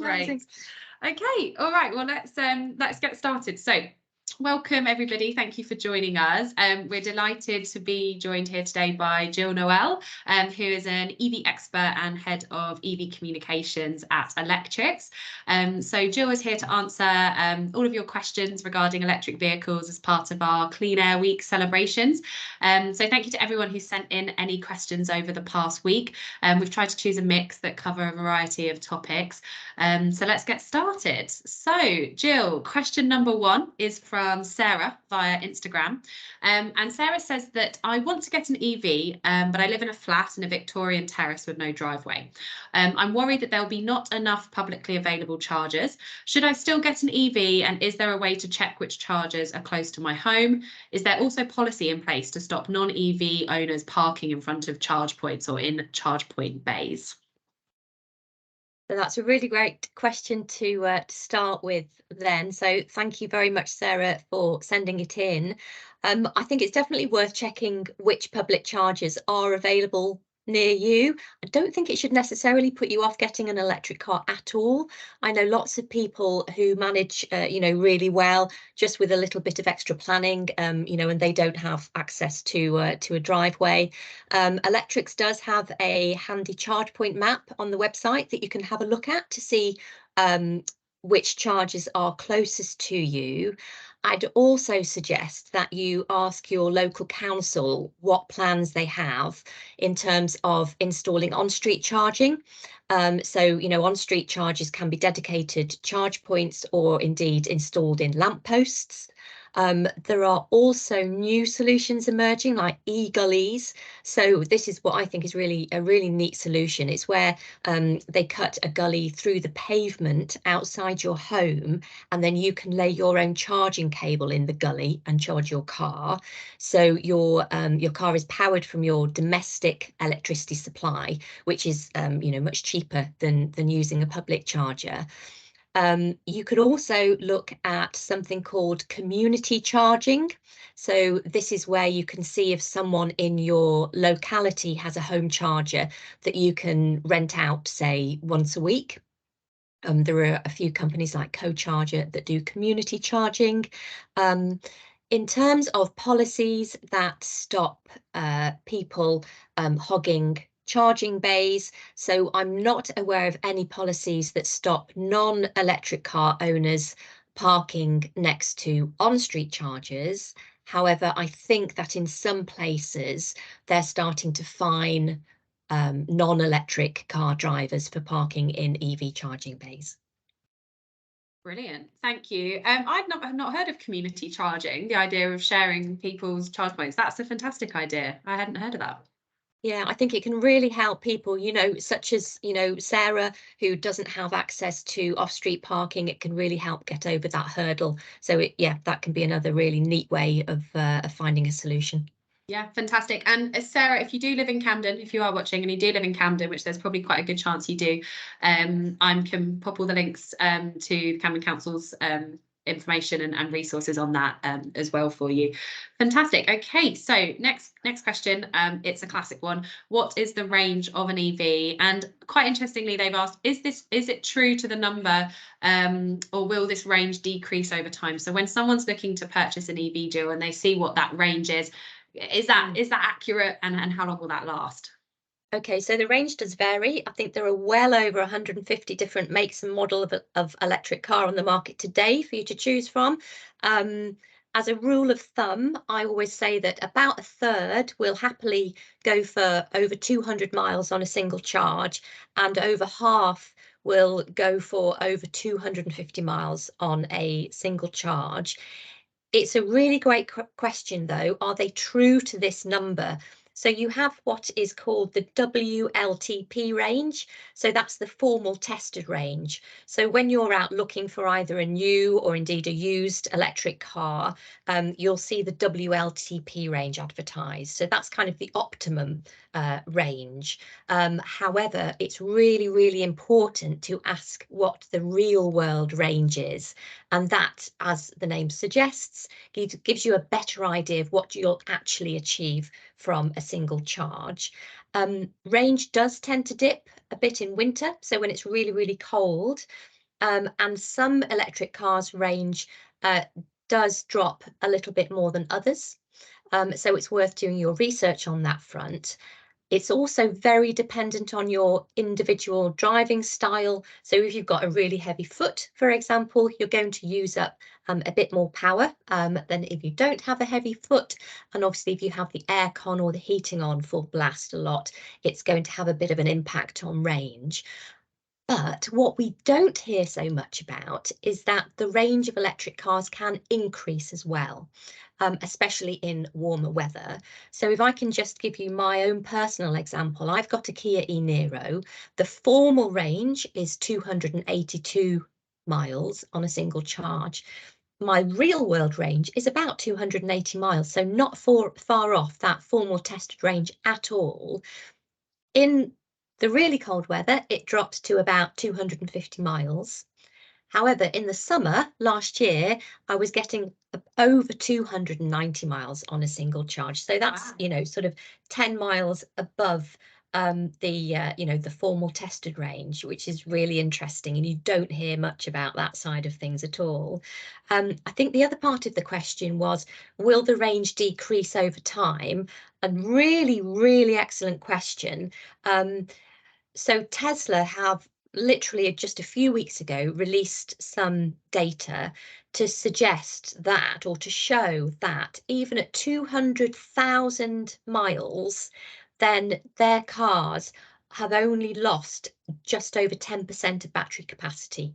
Great. Okay, all right, well, let's get started. So welcome everybody, thank you for joining us. We're delighted to be joined here today by Gill Nowell, who is an EV expert and head of EV communications at Electrics. So Gill is here to answer all of your questions regarding electric vehicles as part of our Clean Air Week celebrations. So thank you to everyone who sent in any questions over the past week. We've tried to choose a mix that cover a variety of topics. So let's get started. So Gill, question number 1 is from Sarah via Instagram. And Sarah says that I want to get an EV, but I live in a flat in a Victorian terrace with no driveway. I'm worried that there'll be not enough publicly available chargers. Should I still get an EV, and is there a way to check which chargers are close to my home? Is there also policy in place to stop non-EV owners parking in front of charge points or in charge point bays? So that's a really great question to start with then. So thank you very much, Sarah, for sending it in. I think it's definitely worth checking which public chargers are available near you. I don't think it should necessarily put you off getting an electric car at all. I know lots of people who manage, really well just with a little bit of extra planning, and they don't have access to a driveway. Electrics does have a handy charge point map on the website that you can have a look at to see which charges are closest to you. I'd also suggest that you ask your local council what plans they have in terms of installing on-street charging. On-street charges can be dedicated charge points or indeed installed in lampposts. There are also new solutions emerging like e-gullies. So this is what I think is really a really neat solution. It's where they cut a gully through the pavement outside your home, and then you can lay your own charging cable in the gully and charge your car. So your car is powered from your domestic electricity supply, which is much cheaper than using a public charger. You could also look at something called community charging. So this is where you can see if someone in your locality has a home charger that you can rent out, say, once a week. There are a few companies like CoCharger that do community charging. In terms of policies that stop people hogging charging bays, so I'm not aware of any policies that stop non-electric car owners parking next to on-street chargers. However, I think that in some places they're starting to fine non-electric car drivers for parking in EV charging bays. Brilliant, thank you. I've not heard of community charging, the idea of sharing people's charge points. That's a fantastic idea. I hadn't heard of that. Yeah, I think it can really help people, such as, Sarah, who doesn't have access to off-street parking. It can really help get over that hurdle. So that can be another really neat way of finding a solution. Yeah, fantastic. And Sarah, if you do live in Camden, if you are watching and you do live in Camden, which there's probably quite a good chance you do, I can pop all the links to Camden Council's information and resources on that as well for you. Fantastic. Okay, so next question, it's a classic one. What is the range of an EV? And quite interestingly, they've asked, is it true to the number, or will this range decrease over time? So when someone's looking to purchase an EV, Gill, and they see what that range is that accurate, and how long will that last? Okay, so the range does vary. I think there are well over 150 different makes and model of electric car on the market today for you to choose from. As a rule of thumb, I always say that about a third will happily go for over 200 miles on a single charge, and over half will go for over 250 miles on a single charge. It's a really great question, though. Are they true to this number? So you have what is called the WLTP range. So that's the formal tested range. So when you're out looking for either a new or indeed a used electric car, you'll see the WLTP range advertised. So that's kind of the optimum range. However, it's really, really important to ask what the real world range is. And that, as the name suggests, gives you a better idea of what you'll actually achieve from a single charge. Range does tend to dip a bit in winter, so when it's really, really cold. and some electric cars range does drop a little bit more than others. So it's worth doing your research on that front. It's also very dependent on your individual driving style. So if you've got a really heavy foot, for example, you're going to use up a bit more power than if you don't have a heavy foot. And obviously, if you have the aircon or the heating on full blast a lot, it's going to have a bit of an impact on range. But what we don't hear so much about is that the range of electric cars can increase as well, especially in warmer weather. So if I can just give you my own personal example, I've got a Kia e-Niro. The formal range is 282 miles on a single charge. My real world range is about 280 miles, so not far off that formal tested range at all. In the really cold weather, it drops to about 250 miles. However, in the summer last year, I was getting over 290 miles on a single charge. So that's, Wow. you know, sort of 10 miles above the formal tested range, which is really interesting. And you don't hear much about that side of things at all. I think the other part of the question was, will the range decrease over time? A really, really excellent question. So Tesla have literally just a few weeks ago released some data to suggest that, or to show that even at 200,000 miles, then their cars have only lost just over 10% of battery capacity.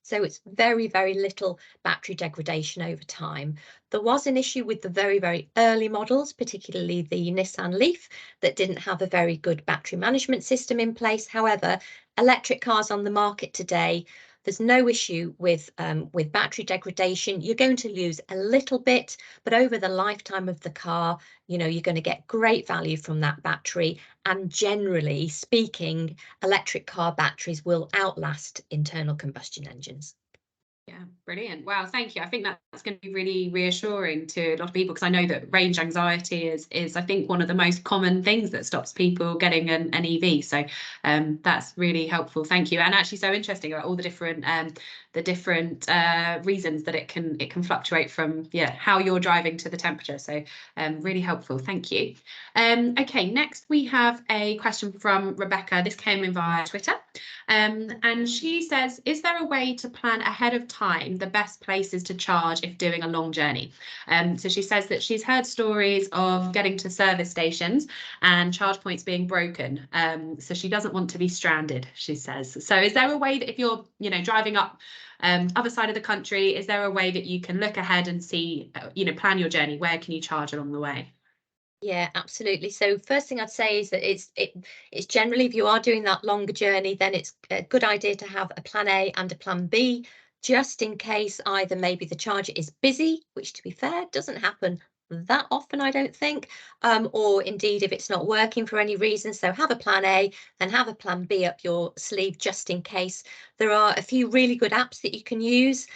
So it's very, very little battery degradation over time. There was an issue with the very, very early models, particularly the Nissan Leaf, that didn't have a very good battery management system in place. However, electric cars on the market today, there's no issue with battery degradation. You're going to lose a little bit, but over the lifetime of the car, you know, you're going to get great value from that battery. And generally speaking, electric car batteries will outlast internal combustion engines. Yeah, brilliant. Wow, thank you. I think that's going to be really reassuring to a lot of people, because I know that range anxiety is I think one of the most common things that stops people getting an EV. So that's really helpful. Thank you. And actually so interesting about all the different reasons that it can fluctuate from how you're driving to the temperature. So really helpful. Thank you. Okay, next we have a question from Rebecca. This came in via Twitter. And she says, is there a way to plan ahead of time the best places to charge if doing a long journey? So she says that she's heard stories of getting to service stations and charge points being broken. So she doesn't want to be stranded, she says. So is there a way that if you're, driving up other side of the country, is there a way that you can look ahead and see, plan your journey? Where can you charge along the way? Yeah, absolutely. So first thing I'd say is that it's generally, if you are doing that longer journey, then it's a good idea to have a plan A and a plan B, just in case either maybe the charger is busy, which to be fair doesn't happen that often, I don't think, or indeed if it's not working for any reason. So have a plan A and have a plan B up your sleeve just in case. There are a few really good apps that you can use.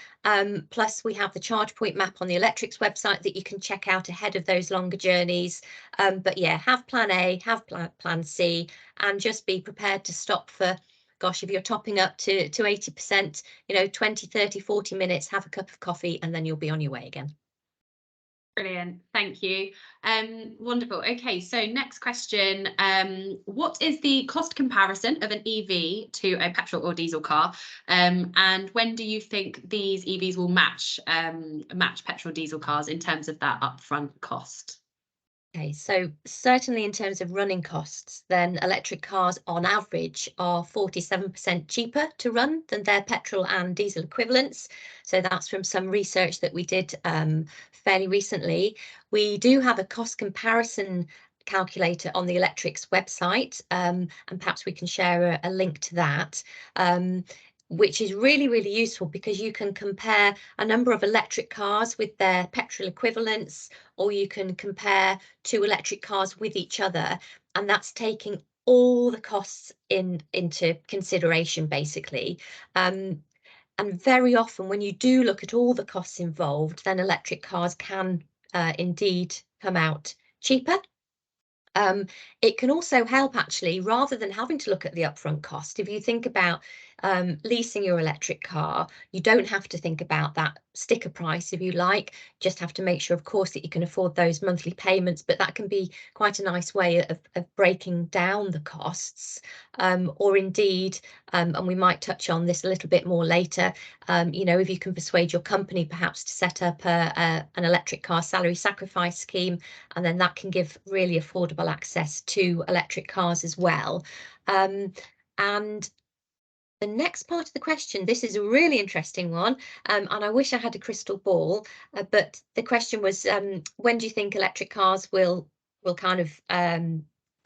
Plus, we have the charge point map on the Electrics website that you can check out ahead of those longer journeys. But yeah, have plan A, have plan C, and just be prepared to stop for, gosh, if you're topping up to 80%, 20, 30, 40 minutes, have a cup of coffee, and then you'll be on your way again. Brilliant, thank you. Wonderful. Okay, so next question. What is the cost comparison of an EV to a petrol or diesel car? And when do you think these EVs will match petrol diesel cars in terms of that upfront cost? Okay, so certainly in terms of running costs, then electric cars on average are 47% cheaper to run than their petrol and diesel equivalents. So that's from some research that we did fairly recently. We do have a cost comparison calculator on the Electrics website, and perhaps we can share a link to that. Which is really, really useful because you can compare a number of electric cars with their petrol equivalents, or you can compare two electric cars with each other, and that's taking all the costs into consideration, basically. And very often when you do look at all the costs involved, then electric cars can indeed come out cheaper. It can also help, actually, rather than having to look at the upfront cost. If you think about leasing your electric car, you don't have to think about that sticker price, if you like. Just have to make sure, of course, that you can afford those monthly payments, but that can be quite a nice way of breaking down the costs. Or indeed, and we might touch on this a little bit more later, you know, if you can persuade your company perhaps to set up an electric car salary sacrifice scheme, and then that can give really affordable access to electric cars as well. And the next part of the question, this is a really interesting one, and I wish I had a crystal ball, but the question was, when do you think electric cars will kind of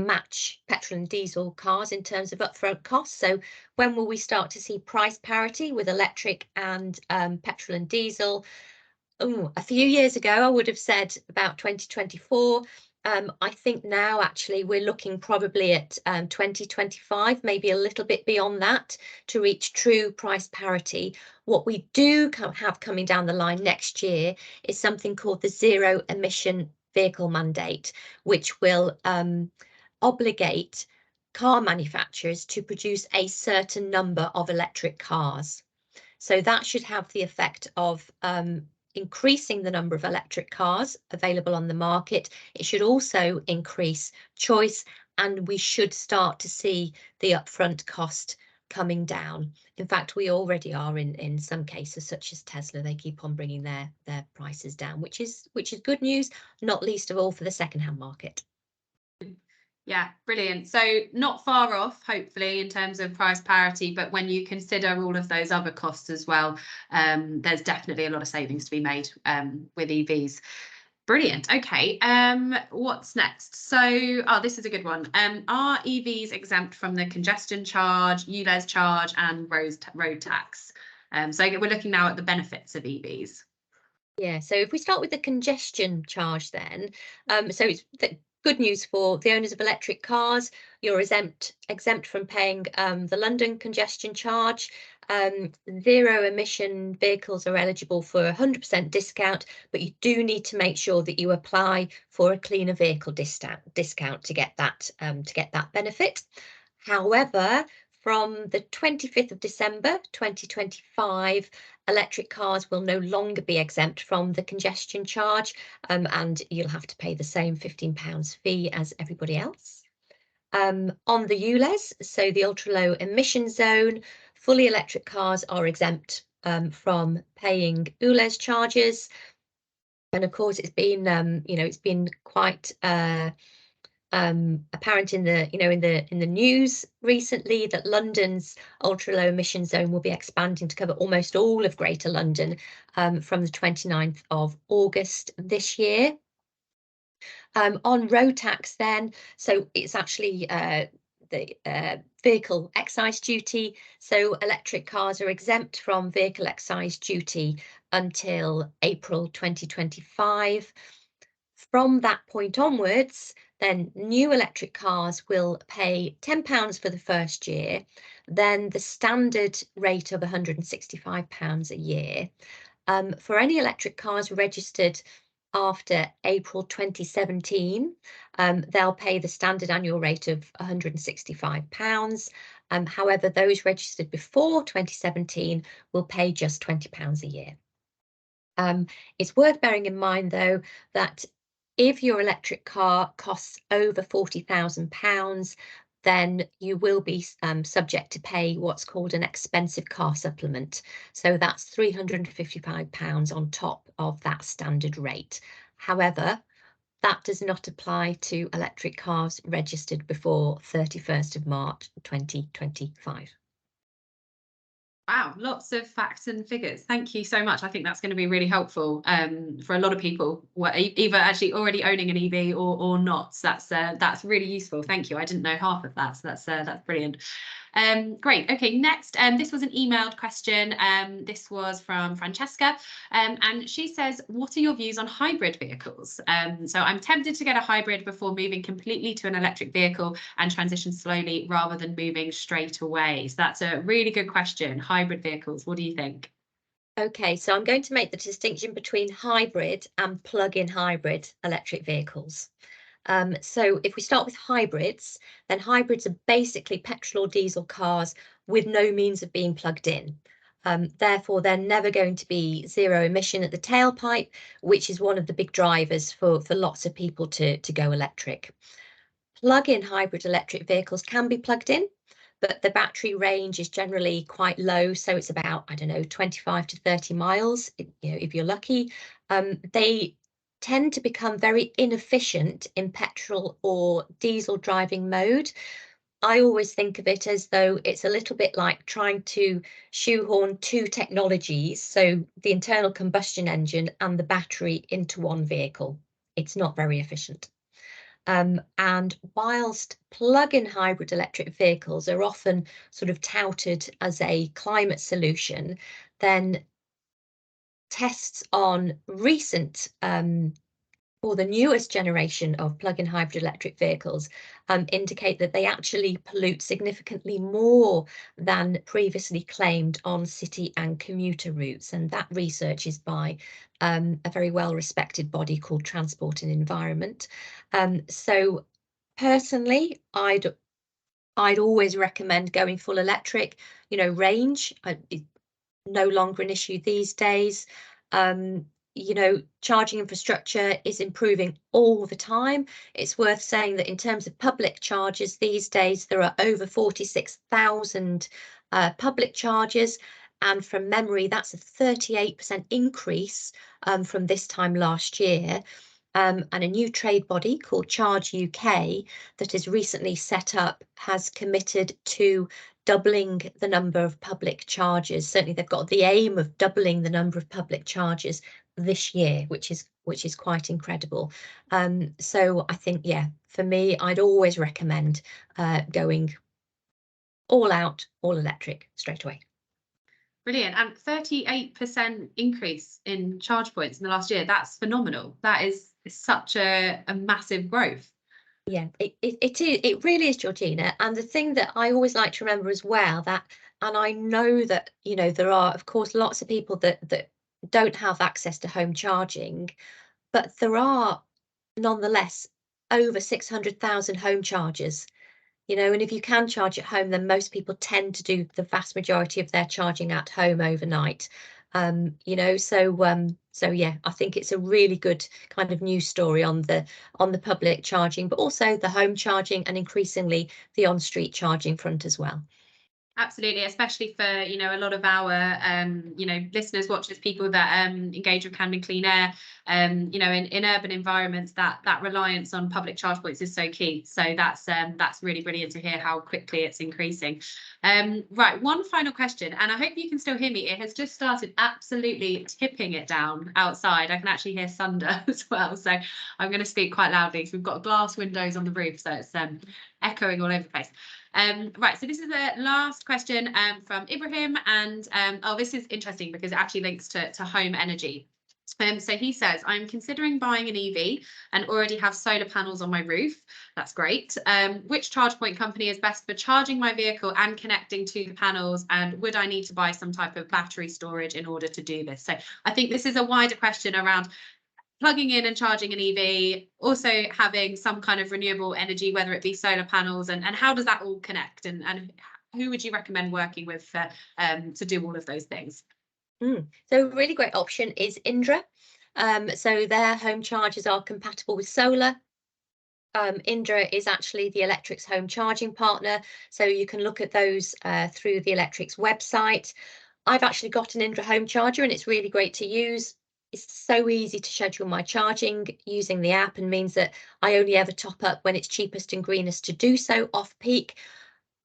match petrol and diesel cars in terms of upfront costs? So when will we start to see price parity with electric and petrol and diesel? Oh, a few years ago, I would have said about 2024. I think now actually we're looking probably at 2025, maybe a little bit beyond that, to reach true price parity. What we do have coming down the line next year is something called the zero emission vehicle mandate, which will obligate car manufacturers to produce a certain number of electric cars. So that should have the effect of increasing the number of electric cars available on the market. It should also increase choice, and we should start to see the upfront cost coming down. In fact, we already are in some cases, such as Tesla. They keep on bringing their prices down, which is good news, not least of all for the second-hand market. Yeah, brilliant. So not far off, hopefully, in terms of price parity, but when you consider all of those other costs as well, there's definitely a lot of savings to be made with EVs. Brilliant. Okay. What's next? So, this is a good one. Are EVs exempt from the congestion charge, ULEZ charge, and road tax? So we're looking now at the benefits of EVs. Yeah, so if we start with the congestion charge then, so it's good news for the owners of electric cars. You're exempt from paying the London congestion charge. Zero emission vehicles are eligible for 100% discount, but you do need to make sure that you apply for a cleaner vehicle discount to get that benefit. However, from the 25th of December 2025, electric cars will no longer be exempt from the congestion charge, and you'll have to pay the same £15 fee as everybody else. On the ULEZ, so the ultra low emission zone, fully electric cars are exempt from paying ULEZ charges. And of course, it's been it's been quite apparent in the news recently that London's ultra low emission zone will be expanding to cover almost all of Greater London from the 29th of August this year. On road tax then, so it's actually the vehicle excise duty. So electric cars are exempt from vehicle excise duty until April 2025. From that point onwards, then new electric cars will pay £10 for the first year, then the standard rate of £165 a year. For any electric cars registered after April 2017, they'll pay the standard annual rate of £165. However, those registered before 2017 will pay just £20 a year. It's worth bearing in mind, though, that if your electric car costs over £40,000, then you will be subject to pay what's called an expensive car supplement. So that's £355 on top of that standard rate. However, that does not apply to electric cars registered before 31st of March 2025. Wow, lots of facts and figures. Thank you so much. I think that's going to be really helpful for a lot of people who are either actually already owning an EV or not. So that's really useful. Thank you. I didn't know half of that, so that's brilliant. Great. Okay, next, this was an emailed question. This was from Francesca, and she says, what are your views on hybrid vehicles? So I'm tempted to get a hybrid before moving completely to an electric vehicle and transition slowly rather than moving straight away. So that's a really good question. Hybrid vehicles, what do you think? Okay, so I'm going to make the distinction between hybrid and plug-in hybrid electric vehicles. So if we start with hybrids, then hybrids are basically petrol or diesel cars with no means of being plugged in. Therefore, they're never going to be zero emission at the tailpipe, which is one of the big drivers for lots of people to go electric. Plug-in hybrid electric vehicles can be plugged in, but the battery range is generally quite low. So it's about, I don't know, 25 to 30 miles, if you're lucky. They tend to become very inefficient in petrol or diesel driving mode. I always think of it as though it's a little bit like trying to shoehorn two technologies, so the internal combustion engine and the battery, into one vehicle. It's not very efficient. And whilst plug-in hybrid electric vehicles are often sort of touted as a climate solution, then tests on recent or the newest generation of plug-in hybrid electric vehicles indicate that they actually pollute significantly more than previously claimed on city and commuter routes. And that research is by a very well-respected body called Transport and Environment. So personally, I'd always recommend going full electric. Range is no longer an issue these days. Charging infrastructure is improving all the time. It's worth saying that in terms of public chargers these days, there are over 46,000 public chargers. And from memory, that's a 38% increase from this time last year. And a new trade body called Charge UK that is recently set up has committed to doubling the number of public chargers. Certainly, they've got the aim of doubling the number of public chargers this year, which is quite incredible. So I think, yeah, for me, I'd always recommend going all out, all electric straight away. Brilliant. And 38% increase in charge points in the last year. That's phenomenal. That is such a massive growth. Yeah, it really is, Georgina. And the thing that I always like to remember as well, and I know that, there are, of course, lots of people that don't have access to home charging, but there are nonetheless over 600,000 home chargers. And if you can charge at home, then most people tend to do the vast majority of their charging at home overnight. So yeah, I think it's a really good kind of news story on the public charging, but also the home charging and increasingly the on-street charging front as well. Absolutely, especially for a lot of our listeners, watchers, people that engage with Camden Clean Air. In urban environments, that reliance on public charge points is so key. So that's really brilliant to hear how quickly it's increasing. Right, one final question, and I hope you can still hear me. It has just started absolutely tipping it down outside. I can actually hear thunder as well, so I'm going to speak quite loudly. So we've got glass windows on the roof, so it's echoing all over the place. Right, so this is the last question from Ibrahim, and this is interesting because it actually links to home energy. So he says, I'm considering buying an EV and already have solar panels on my roof. That's great. Which charge point company is best for charging my vehicle and connecting to the panels? And would I need to buy some type of battery storage in order to do this? So I think this is a wider question around plugging in and charging an EV, also having some kind of renewable energy, whether it be solar panels, and how does that all connect? And who would you recommend working with to do all of those things? So a really great option is Indra. So their home chargers are compatible with solar. Indra is actually the Electrics home charging partner, so you can look at those through the Electrics website. I've actually got an Indra home charger and it's really great to use. It's so easy to schedule my charging using the app, and means that I only ever top up when it's cheapest and greenest to do so off peak.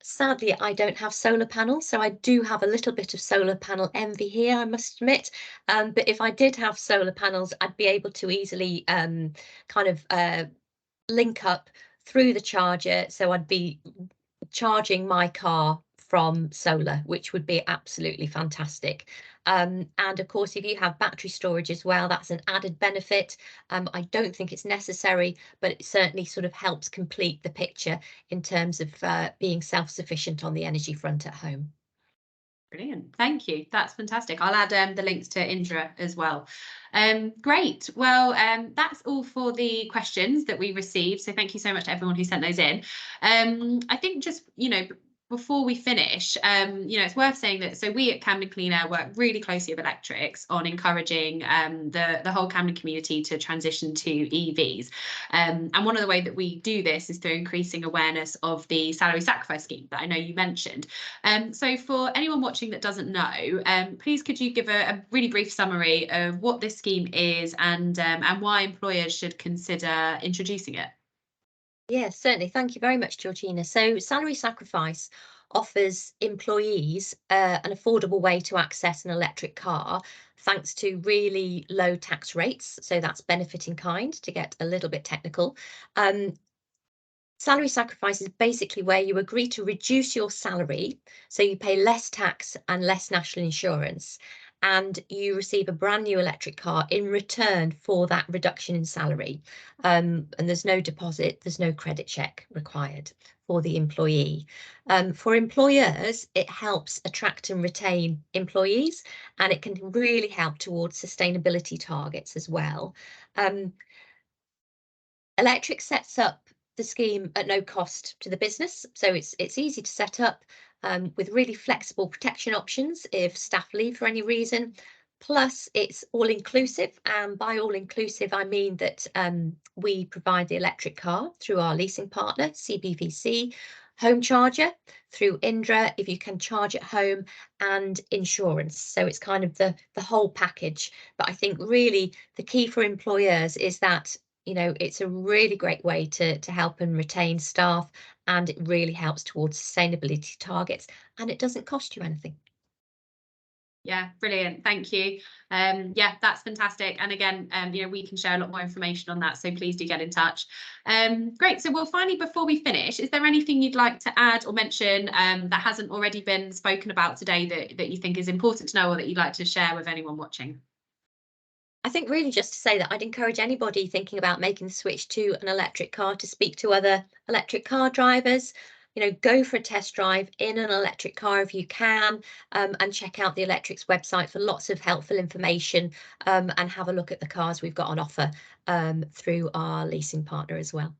Sadly, I don't have solar panels, so I do have a little bit of solar panel envy here, I must admit. But if I did have solar panels, I'd be able to easily link up through the charger, so I'd be charging my car from solar, which would be absolutely fantastic. And of course, if you have battery storage as well, that's an added benefit. I don't think it's necessary, but it certainly sort of helps complete the picture in terms of being self-sufficient on the energy front at home. Brilliant, thank you. That's fantastic. I'll add the links to Indra as well. Great. Well, that's all for the questions that we received. So thank you so much to everyone who sent those in. I think just, before we finish, you know, it's worth saying that, so we at Camden Clean Air work really closely with electrics on encouraging the whole Camden community to transition to EVs. And one of the ways that we do this is through increasing awareness of the salary sacrifice scheme that I know you mentioned. So for anyone watching that doesn't know, please could you give a really brief summary of what this scheme is and why employers should consider introducing it? Yes, certainly. Thank you very much, Georgina. So, salary sacrifice offers employees an affordable way to access an electric car thanks to really low tax rates. So, that's benefit in kind, to get a little bit technical. Um, Salary sacrifice is basically where you agree to reduce your salary, so you pay less tax and less national insurance, and you receive a brand new electric car in return for that reduction in salary. And there's no deposit, there's no credit check required for the employee. For employers, it helps attract and retain employees, and it can really help towards sustainability targets as well. Um, Electric sets up the scheme at no cost to the business, so it's easy to set up with really flexible protection options if staff leave for any reason. Plus, it's all inclusive, and by all inclusive, I mean that we provide the electric car through our leasing partner, CBVC, home charger through Indra if you can charge at home, and insurance. So it's kind of the whole package. But I think really the key for employers is that, you know, it's a really great way to help and retain staff, and it really helps towards sustainability targets, and it doesn't cost you anything. Yeah, brilliant. Thank you. Yeah, that's fantastic. And again, you know, we can share a lot more information on that, so please do get in touch. Great. So, well, finally, before we finish, is there anything you'd like to add or mention that hasn't already been spoken about today that you think is important to know, or that you'd like to share with anyone watching? I think really just to say that I'd encourage anybody thinking about making the switch to an electric car to speak to other electric car drivers. You know, go for a test drive in an electric car if you can, and check out the Electrics website for lots of helpful information, and have a look at the cars we've got on offer through our leasing partner as well.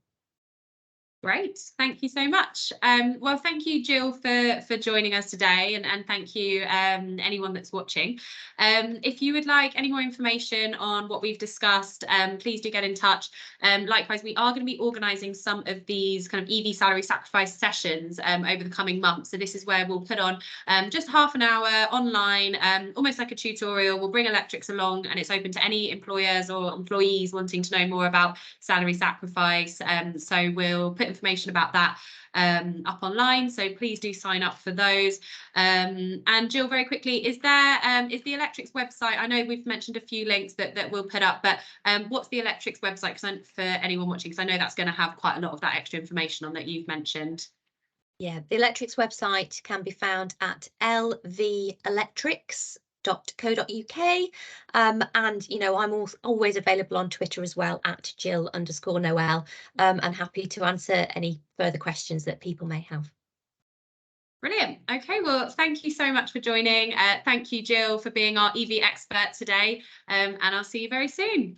Great, thank you so much. Well, thank you, Jill, for joining us today, and thank you anyone that's watching. If you would like any more information on what we've discussed, please do get in touch. Likewise, we are going to be organising some of these kind of EV salary sacrifice sessions over the coming months. So this is where we'll put on just half an hour online, almost like a tutorial. We'll bring electrics along, and it's open to any employers or employees wanting to know more about salary sacrifice. So we'll put information about that up online, so please do sign up for those. And Jill, very quickly, is the Electrics website, I know we've mentioned a few links that we'll put up, but what's the Electrics website for anyone watching, because I know that's going to have quite a lot of that extra information on that you've mentioned? Yeah, the Electrics website can be found at lvelectrics.co.uk, and you know, I'm always available on Twitter as well at Gill_Nowell, and happy to answer any further questions that people may have. Brilliant. Okay, well, thank you so much for joining. Thank you, Jill, for being our EV expert today, and I'll see you very soon.